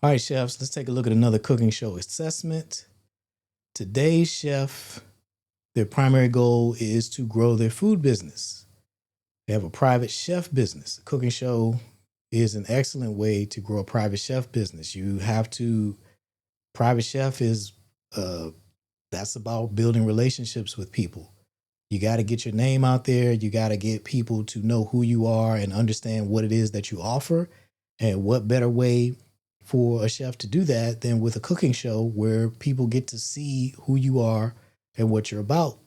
All right, chefs, let's take a look at another cooking show assessment. Today's chef, their primary goal is to grow their food business. They have a private chef business. A cooking show is an excellent way to grow a private chef business. Private chef is, uh, that's about building relationships with people. You got to get your name out there. You got to get people to know who you are and understand what it is that you offer. And what better way for a chef to do that than with a cooking show where people get to see who you are and what you're about.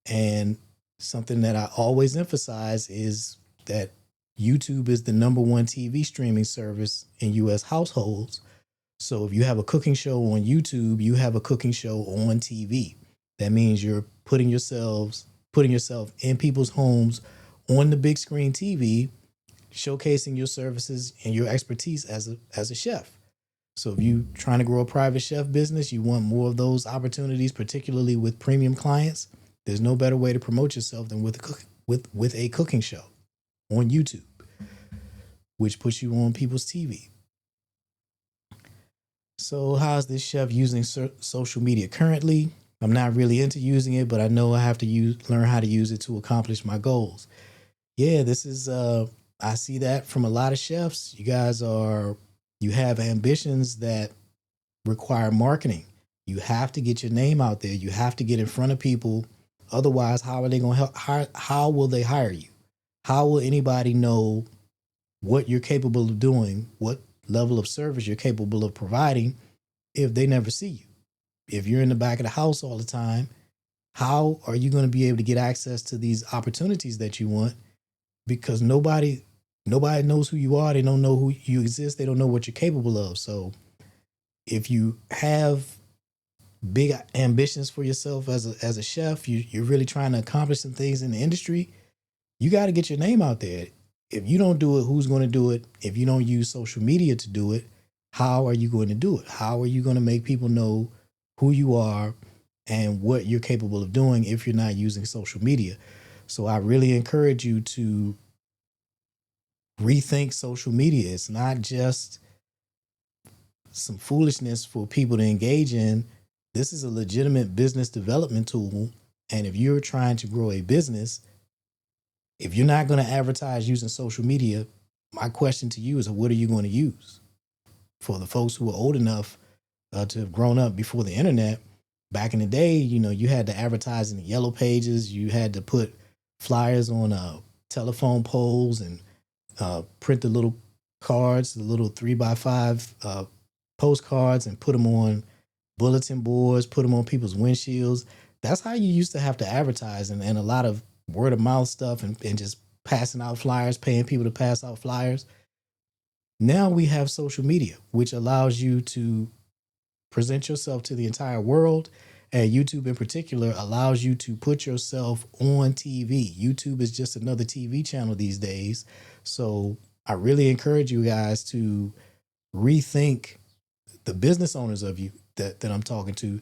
And something that I always emphasize is that YouTube is the number one TV streaming service in US households. So if you have a cooking show on YouTube, you have a cooking show on TV. That means you're putting yourself in people's homes on the big screen TV, showcasing your services and your expertise as a chef. So if you're trying to grow a private chef business, you want more of those opportunities, particularly with premium clients. There's no better way to promote yourself than with a cooking show on YouTube, which puts you on people's TV. So how's this chef using social media currently? I'm not really into using it, but I know I have to learn how to use it to accomplish my goals. Yeah, this is I see that from a lot of chefs. You have ambitions that require marketing. You have to get your name out there. You have to get in front of people. Otherwise, how are they going to help? How will they hire you? How will anybody know what you're capable of doing, what level of service you're capable of providing if they never see you? If you're in the back of the house all the time, how are you going to be able to get access to these opportunities that you want? Because nobody knows who you are. They don't know who you exist. They don't know what you're capable of. So if you have big ambitions for yourself as a chef, you're really trying to accomplish some things in the industry, you got to get your name out there. If you don't do it, who's going to do it? If you don't use social media to do it, how are you going to do it? How are you going to make people know who you are and what you're capable of doing if you're not using social media? So I really encourage you to rethink social media. It's not just some foolishness for people to engage in. This is a legitimate business development tool. And if you're trying to grow a business, if you're not going to advertise using social media, my question to you is what are you going to use? For the folks who are old enough to have grown up before the internet, back in the day, you had to advertise in the yellow pages. You had to put flyers on telephone poles and print the little cards, the little 3x5 postcards, and put them on bulletin boards, put them on people's windshields. That's how you used to have to advertise, and a lot of word of mouth stuff and just passing out flyers, paying people to pass out flyers. Now we have social media, which allows you to present yourself to the entire world. And YouTube in particular allows you to put yourself on TV. YouTube is just another TV channel these days. So I really encourage you guys to rethink, the business owners of you that I'm talking to,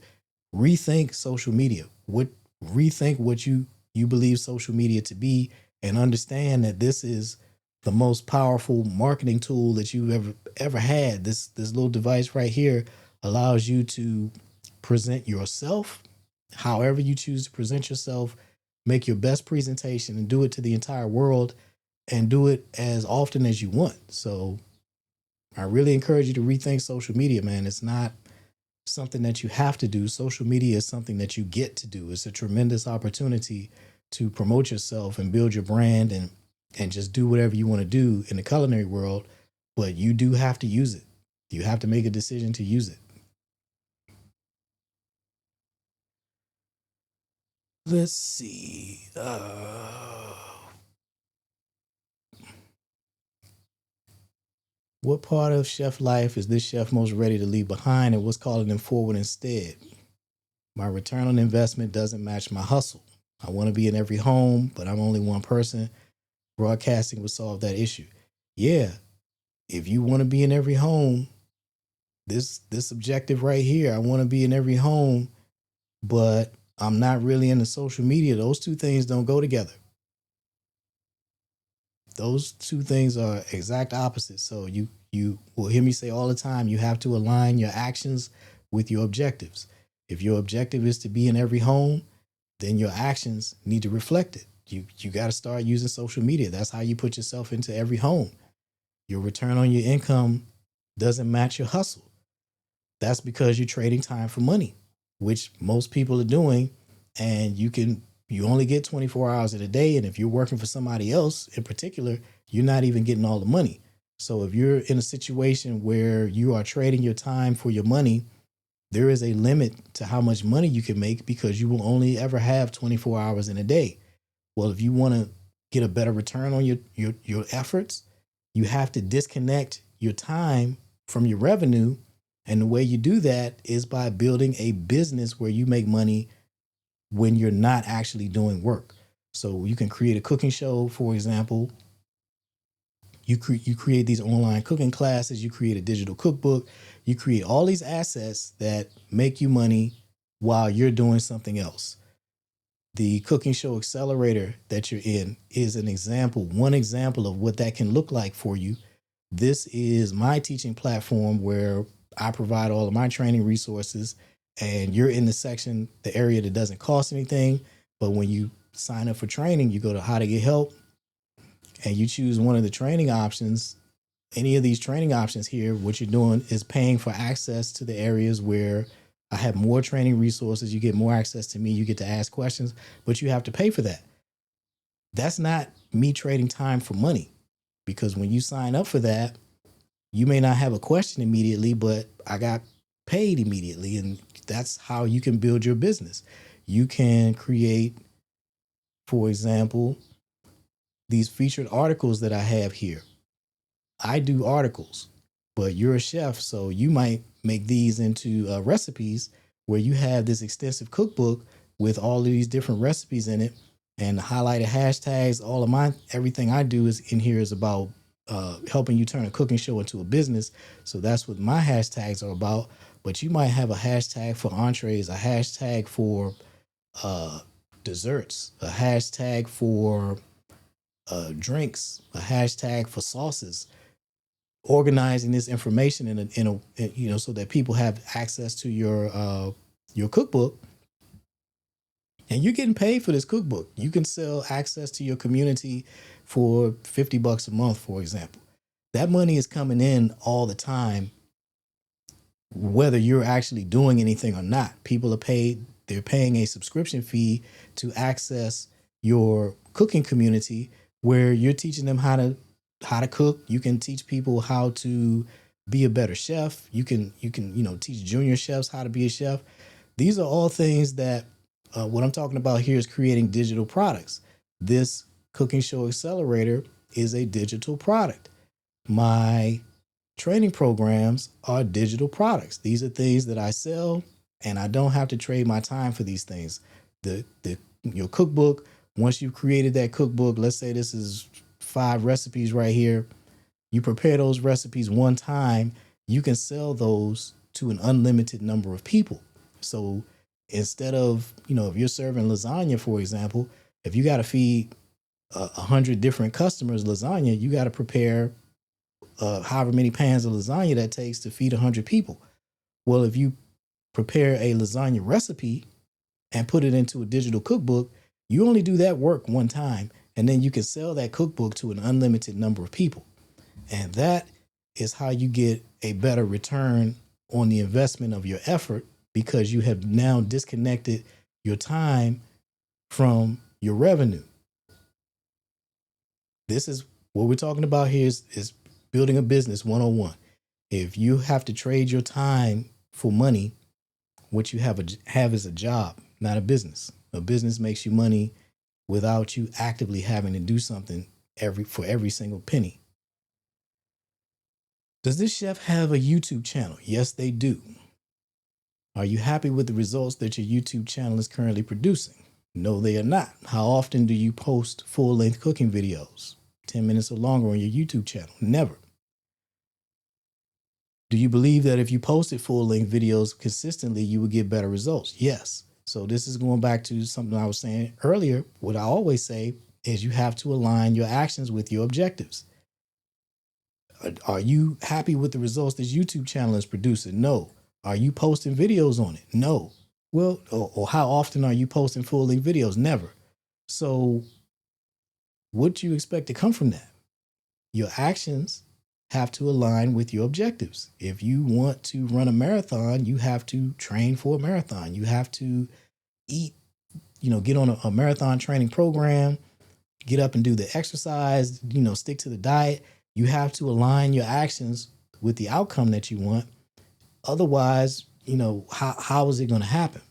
rethink social media. Rethink what you believe social media to be, and understand that this is the most powerful marketing tool that you've ever had. This little device right here allows you to present yourself however you choose to present yourself, make your best presentation, and do it to the entire world, and do it as often as you want. So I really encourage you to rethink social media, man. It's not something that you have to do. Social media is something that you get to do. It's a tremendous opportunity to promote yourself and build your brand and just do whatever you want to do in the culinary world. But you do have to use it. You have to make a decision to use it. Let's see. What part of chef life is this chef most ready to leave behind, and what's calling them forward instead? My return on investment doesn't match my hustle. I want to be in every home, but I'm only one person. Broadcasting would solve that issue. Yeah, if you want to be in every home, this objective right here, I want to be in every home, but I'm not really into social media. Those two things don't go together. Those two things are exact opposites. So You will hear me say all the time, you have to align your actions with your objectives. If your objective is to be in every home, then your actions need to reflect it. You got to start using social media. That's how you put yourself into every home. Your return on your income doesn't match your hustle. That's because you're trading time for money, which most people are doing. And you only get 24 hours in a day. And if you're working for somebody else in particular, you're not even getting all the money. So if you're in a situation where you are trading your time for your money, there is a limit to how much money you can make because you will only ever have 24 hours in a day. Well, if you want to get a better return on your efforts, you have to disconnect your time from your revenue. And the way you do that is by building a business where you make money when you're not actually doing work. So you can create a cooking show, for example. You create these online cooking classes, you create a digital cookbook, you create all these assets that make you money while you're doing something else. The cooking show accelerator that you're in is one example of what that can look like for you. This is my teaching platform where I provide all of my training resources, and you're in the area that doesn't cost anything. But when you sign up for training, you go to how to get help and you choose one of the training options. Any of these training options here, what you're doing is paying for access to the areas where I have more training resources. You get more access to me. You get to ask questions, but you have to pay for that. That's not me trading time for money, because when you sign up for that, you may not have a question immediately, but I got paid immediately. And that's how you can build your business. You can create, for example, these featured articles that I have here. I do articles, but you're a chef, so you might make these into recipes where you have this extensive cookbook with all of these different recipes in it and highlighted hashtags. Everything I do is in here is about helping you turn a cooking show into a business. So that's what my hashtags are about. But you might have a hashtag for entrees, a hashtag for desserts, a hashtag for drinks, a hashtag for sauces. Organizing this information so that people have access to your cookbook, and you're getting paid for this cookbook. You can sell access to your community for $50 a month, for example. That money is coming in all the time, whether you're actually doing anything or not. People are paid. They're paying a subscription fee to access your cooking community, where you're teaching them how to cook. You can teach people how to be a better chef. You can teach junior chefs how to be a chef. These are all things that what I'm talking about here is creating digital products. This cooking show accelerator is a digital product. My training programs are digital products. These are things that I sell, and I don't have to trade my time for these things. Your cookbook, once you've created that cookbook, let's say this is 5 recipes right here. You prepare those recipes one time, you can sell those to an unlimited number of people. So instead of, if you're serving lasagna, for example, if you got to feed 100 different customers lasagna, you got to prepare however many pans of lasagna that takes to feed 100 people. Well, if you prepare a lasagna recipe and put it into a digital cookbook, you only do that work one time, and then you can sell that cookbook to an unlimited number of people. And that is how you get a better return on the investment of your effort, because you have now disconnected your time from your revenue. This is what we're talking about here is building a business 101. If you have to trade your time for money, what you have is a job, not a business. A business makes you money without you actively having to do something for every single penny. Does this chef have a YouTube channel? Yes, they do. Are you happy with the results that your YouTube channel is currently producing? No, they are not. How often do you post full-length cooking videos? 10 minutes or longer on your YouTube channel? Never. Do you believe that if you posted full-length videos consistently, you would get better results? Yes. So this is going back to something I was saying earlier. What I always say is you have to align your actions with your objectives. Are you happy with the results this YouTube channel is producing? No. Are you posting videos on it? No. Well, or how often are you posting full length videos? Never. So what do you expect to come from that? Your actions have to align with your objectives. If you want to run a marathon, you have to train for a marathon. You have to eat, get on a marathon training program, get up and do the exercise, stick to the diet. You have to align your actions with the outcome that you want. Otherwise, how is it going to happen?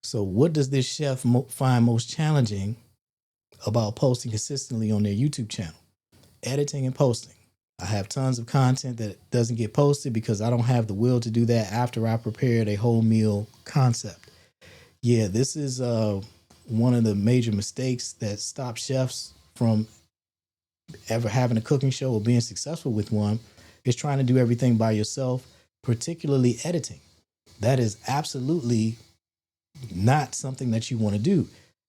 So what does this chef find most challenging about posting consistently on their YouTube channel? Editing and posting. I have tons of content that doesn't get posted because I don't have the will to do that after I prepared a whole meal concept. Yeah, this is one of the major mistakes that stop chefs from ever having a cooking show or being successful with one, is trying to do everything by yourself, particularly editing. That is absolutely not something that you want to do.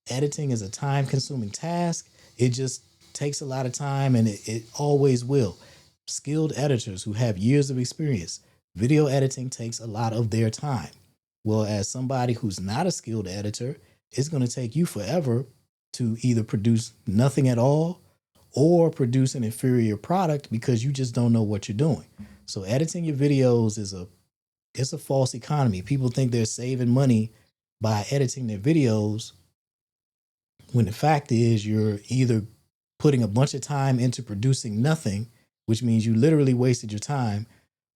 Editing is a time consuming task. It just takes a lot of time, and it always will. Skilled editors who have years of experience, video editing takes a lot of their time. Well, as somebody who's not a skilled editor, it's going to take you forever to either produce nothing at all or produce an inferior product because you just don't know what you're doing. So editing your videos it's a false economy. People think they're saving money by editing their videos, when the fact is you're either putting a bunch of time into producing nothing, which means you literally wasted your time,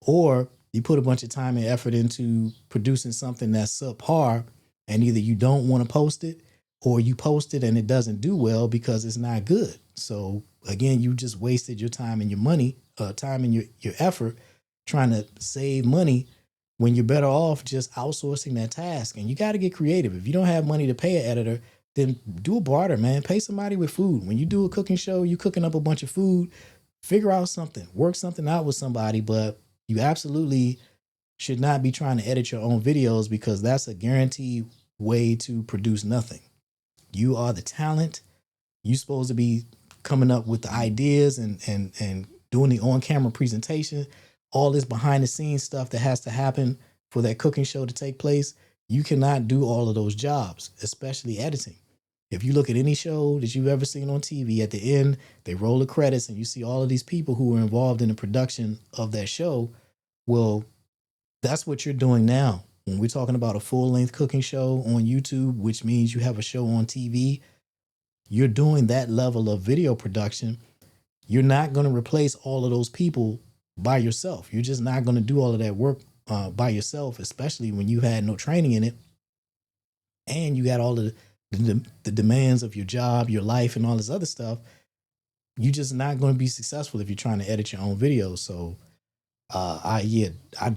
or you put a bunch of time and effort into producing something that's subpar, and either you don't want to post it or you post it and it doesn't do well because it's not good. So again, you just wasted your time and your money, time and your effort trying to save money when you're better off just outsourcing that task. And you got to get creative. If you don't have money to pay an editor, then do a barter, man. Pay somebody with food. When you do a cooking show, you cooking up a bunch of food, figure out something, work something out with somebody, but you absolutely should not be trying to edit your own videos because that's a guaranteed way to produce nothing. You are the talent. You're supposed to be coming up with the ideas and doing the on-camera presentation, all this behind the scenes stuff that has to happen for that cooking show to take place. You cannot do all of those jobs, especially editing. If you look at any show that you've ever seen on TV, at the end, they roll the credits and you see all of these people who were involved in the production of that show. Well, that's what you're doing now. When we're talking about a full-length cooking show on YouTube, which means you have a show on TV, you're doing that level of video production. You're not going to replace all of those people by yourself. You're just not going to do all of that work by yourself, especially when you had no training in it and you got all of the demands of your job, your life, and all this other stuff. You're just not going to be successful if you're trying to edit your own videos. So I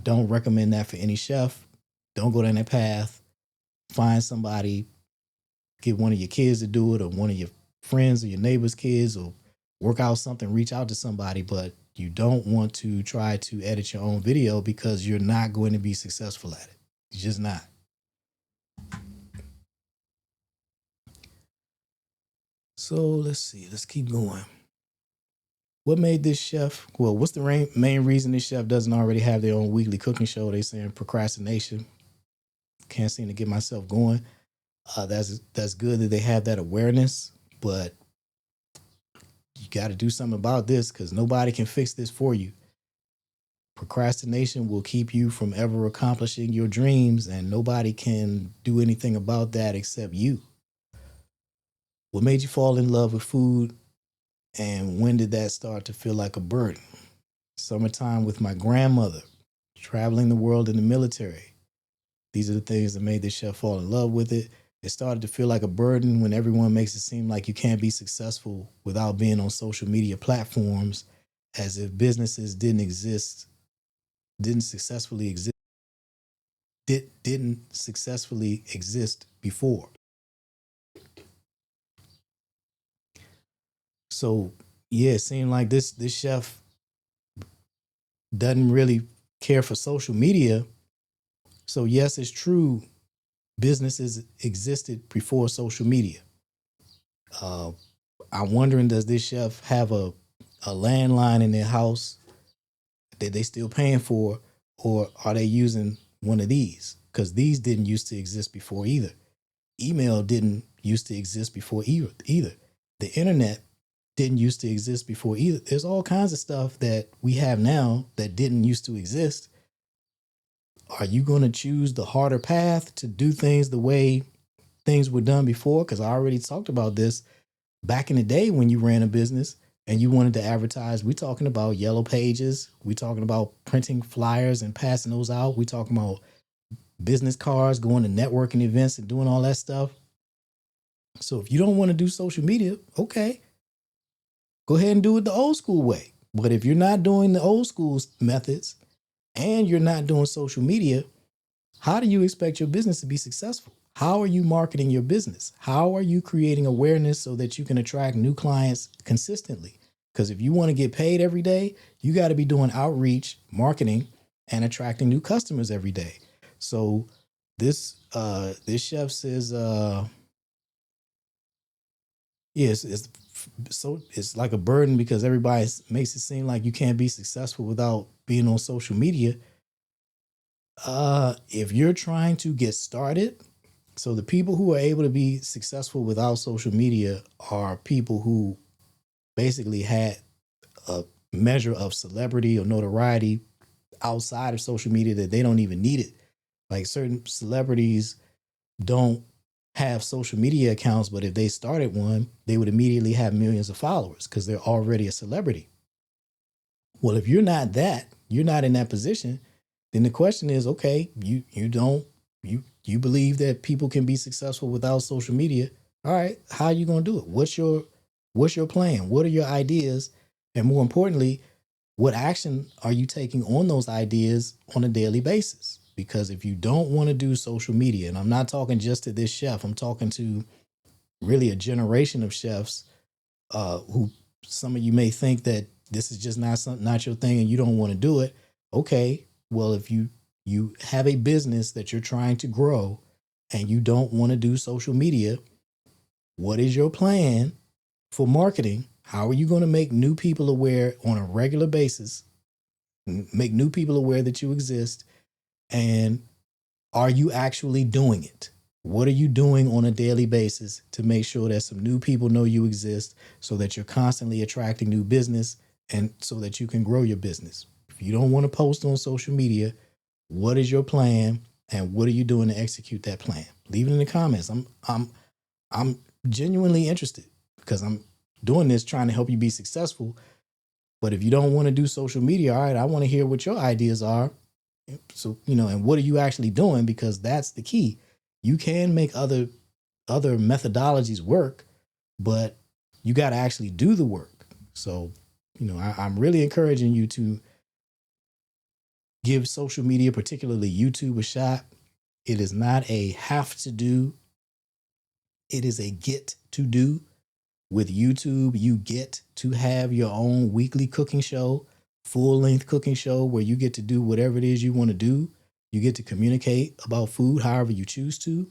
don't recommend that for any chef. Don't go down that path. Find somebody, get one of your kids to do it, or one of your friends or your neighbor's kids, or work out something, reach out to somebody. But you don't want to try to edit your own video because you're not going to be successful at it. You're just not. So let's see. Let's keep going. What made this chef? Well, what's the main reason this chef doesn't already have their own weekly cooking show? They saying procrastination. Can't seem to get myself going. That's good that they have that awareness, but you got to do something about this because nobody can fix this for you. Procrastination will keep you from ever accomplishing your dreams, and nobody can do anything about that except you. What made you fall in love with food, and when did that start to feel like a burden? Summertime with my grandmother, traveling the world in the military. These are the things that made this chef fall in love with it. It started to feel like a burden when everyone makes it seem like you can't be successful without being on social media platforms, as if businesses didn't successfully exist before. So yeah, it seemed like this chef doesn't really care for social media. So yes, it's true, businesses existed before social media. I'm wondering, does this chef have a landline in their house that they still paying for, or are they using one of these? Because these didn't used to exist before either. Email didn't used to exist before either. The internet didn't used to exist before either. There's all kinds of stuff that we have now that didn't used to exist. Are you going to choose the harder path to do things the way things were done before? Because I already talked about this back in the day when you ran a business and you wanted to advertise. We're talking about yellow pages. We're talking about printing flyers and passing those out. We're talking about business cards, going to networking events and doing all that stuff. So if you don't want to do social media, okay, go ahead and do it the old school way. But if you're not doing the old school methods and you're not doing social media, how do you expect your business to be successful? How are you marketing your business? How are you creating awareness so that you can attract new clients consistently? Because if you want to get paid every day, you got to be doing outreach, marketing, and attracting new customers every day. So this chef says, yes, it's like a burden because everybody makes it seem like you can't be successful without being on social media. If you're trying to get started, so the people who are able to be successful without social media are people who basically had a measure of celebrity or notoriety outside of social media that they don't even need it. Like certain celebrities don't have social media accounts, but if they started one, they would immediately have millions of followers because they're already a celebrity. Well, if you're not in that position, then the question is, okay, you believe that people can be successful without social media. All right, how are you going to do it? What's your plan? What are your ideas? And more importantly, what action are you taking on those ideas on a daily basis? Because if you don't want to do social media, and I'm not talking just to this chef, I'm talking to really a generation of chefs who some of you may think that this is just not your thing and you don't want to do it. Okay, well, if you have a business that you're trying to grow and you don't want to do social media, what is your plan for marketing? How are you going to make new people aware on a regular basis? Make new people aware that you exist, and are you actually doing it? What are you doing on a daily basis to make sure that some new people know you exist so that you're constantly attracting new business and so that you can grow your business? If you don't want to post on social media, what is your plan and what are you doing to execute that plan? Leave it in the comments. I'm genuinely interested because I'm doing this trying to help you be successful. But if you don't want to do social media, all right, I want to hear what your ideas are. So, and what are you actually doing? Because that's the key. You can make other methodologies work, but you got to actually do the work. So, I'm really encouraging you to give social media, particularly YouTube, a shot. It is not a have to do. It is a get to do. With YouTube, you get to have your own weekly cooking show, full length cooking show where you get to do whatever it is you want to do. You get to communicate about food however you choose to.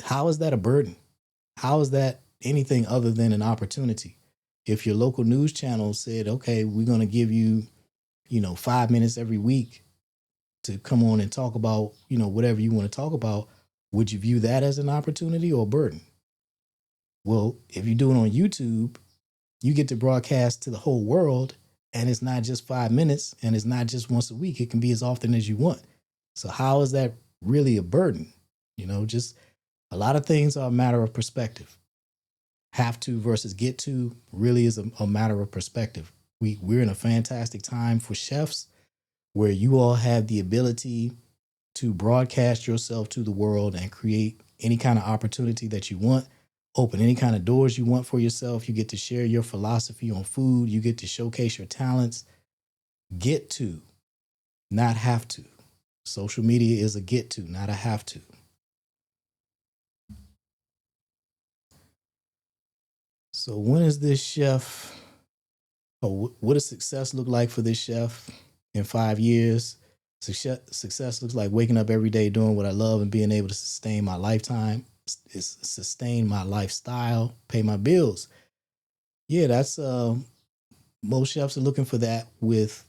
How is that a burden? How is that anything other than an opportunity? If your local news channel said, okay, we're going to give you, 5 minutes every week to come on and talk about, whatever you want to talk about, would you view that as an opportunity or a burden? Well, if you do it on YouTube, you get to broadcast to the whole world, and it's not just 5 minutes and it's not just once a week. It can be as often as you want. So how is that really a burden? Just a lot of things are a matter of perspective. Have to versus get to really is a matter of perspective. We're in a fantastic time for chefs where you all have the ability to broadcast yourself to the world and create any kind of opportunity that you want, open any kind of doors you want for yourself. You get to share your philosophy on food. You get to showcase your talents. Get to, not have to. Social media is a get to, not a have to. So when is this chef, or what does success look like for this chef in 5 years? Success looks like waking up every day doing what I love and being able to sustain my lifetime. sustain my lifestyle, pay my bills. Yeah, that's most chefs are looking for that with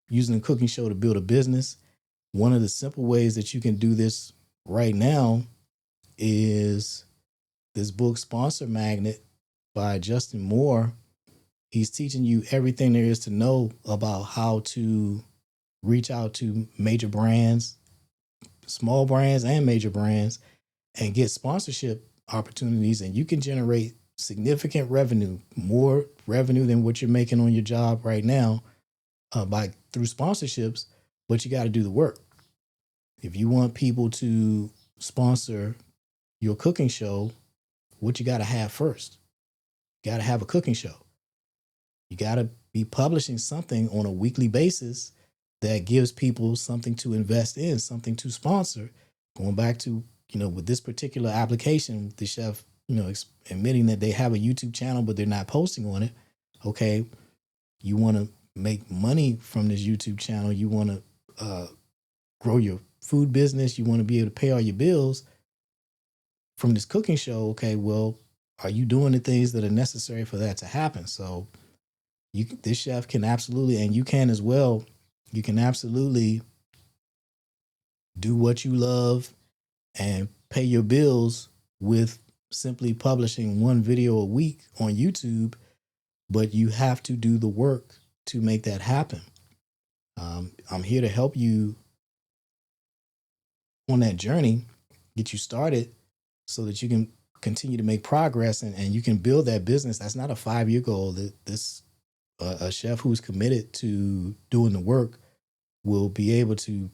using a cooking show to build a business. One of the simple ways that you can do this right now is this book, Sponsor Magnet by Justin Moore. He's teaching you everything there is to know about how to reach out to major brands, small brands and major brands, and get sponsorship opportunities. And you can generate significant revenue, more revenue than what you're making on your job right now, by through sponsorships. But you got to do the work. If you want people to sponsor your cooking show, what you got to have first? You got to have a cooking show. You got to be publishing something on a weekly basis that gives people something to invest in, something to sponsor. Going back to, with this particular application, the chef, admitting that they have a YouTube channel, but they're not posting on it. Okay. You want to make money from this YouTube channel. You want to grow your food business. You want to be able to pay all your bills from this cooking show. Okay. Well, are you doing the things that are necessary for that to happen? So this chef can absolutely, and you can as well, you can absolutely do what you love and pay your bills with simply publishing one video a week on YouTube, but you have to do the work to make that happen. I'm here to help you on that journey, get you started so that you can continue to make progress and you can build that business. That's not a 5-year goal. A chef who's committed to doing the work will be able to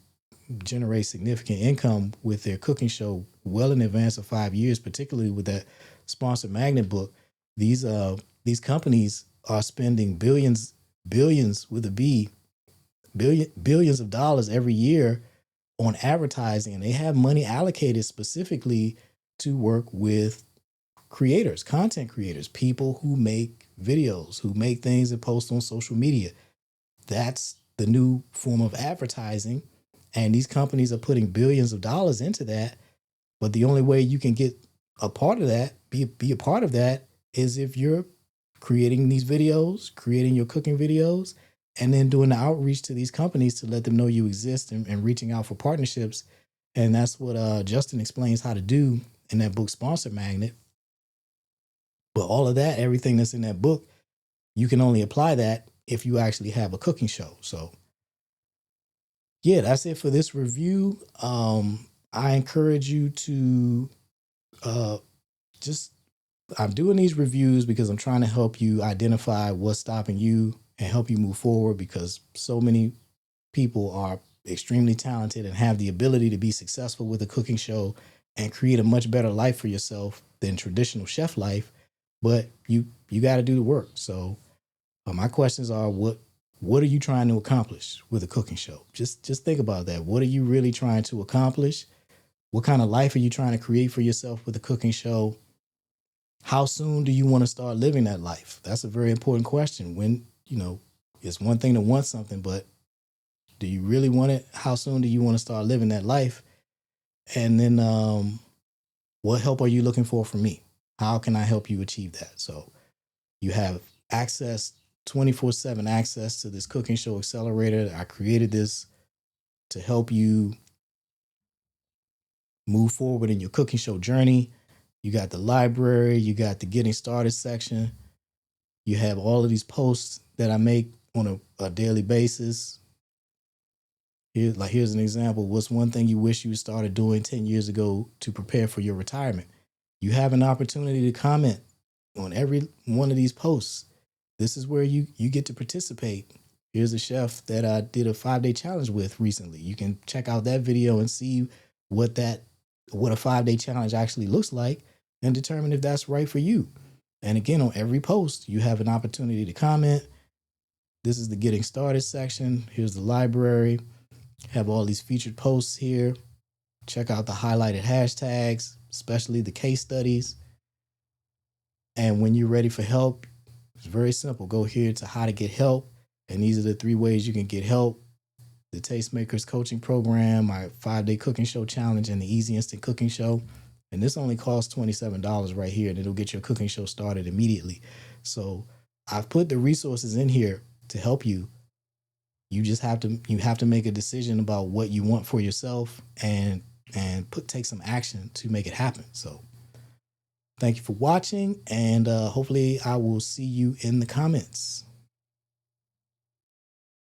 generate significant income with their cooking show well in advance of 5 years, particularly with that Sponsor Magnet book. These companies are spending billions with a B, billions of dollars every year on advertising, and they have money allocated specifically to work with creators, content creators, people who make videos, who make things and post on social media. That's the new form of advertising. And these companies are putting billions of dollars into that. But the only way you can get a part of that, be a part of that, is if you're creating these videos, creating your cooking videos, and then doing the outreach to these companies to let them know you exist and reaching out for partnerships. And that's what Justin explains how to do in that book, Sponsor Magnet. But all of that, everything that's in that book, you can only apply that if you actually have a cooking show. So yeah, that's it for this review. I encourage you to I'm doing these reviews because I'm trying to help you identify what's stopping you and help you move forward, because so many people are extremely talented and have the ability to be successful with a cooking show and create a much better life for yourself than traditional chef life. But you got to do the work. So my questions are, what are you trying to accomplish with a cooking show? Just think about that. What are you really trying to accomplish? What kind of life are you trying to create for yourself with a cooking show? How soon do you want to start living that life? That's a very important question. When, it's one thing to want something, but do you really want it? How soon do you want to start living that life? And then what help are you looking for from me? How can I help you achieve that? So you have access, 24/7 access to this cooking show accelerator. I created this to help you move forward in your cooking show journey. You got the library, you got the getting started section. You have all of these posts that I make on a daily basis. Here's an example. What's one thing you wish you started doing 10 years ago to prepare for your retirement? You have an opportunity to comment on every one of these posts. This is where you get to participate. Here's a chef that I did a 5-day challenge with recently. You can check out that video and see what a 5-day challenge actually looks like and determine if that's right for you. And again, on every post, you have an opportunity to comment. This is the getting started section. Here's the library. Have all these featured posts here. Check out the highlighted hashtags, especially the case studies. And when you're ready for help, it's very simple. Go here to how to get help. And these are the 3 ways you can get help: the Tastemakers coaching program, my 5-day cooking show challenge, and the Easy Instant Cooking Show. And this only costs $27 right here, and it'll get your cooking show started immediately. So I've put the resources in here to help you. You have to make a decision about what you want for yourself and take some action to make it happen. So thank you for watching, and hopefully I will see you in the comments.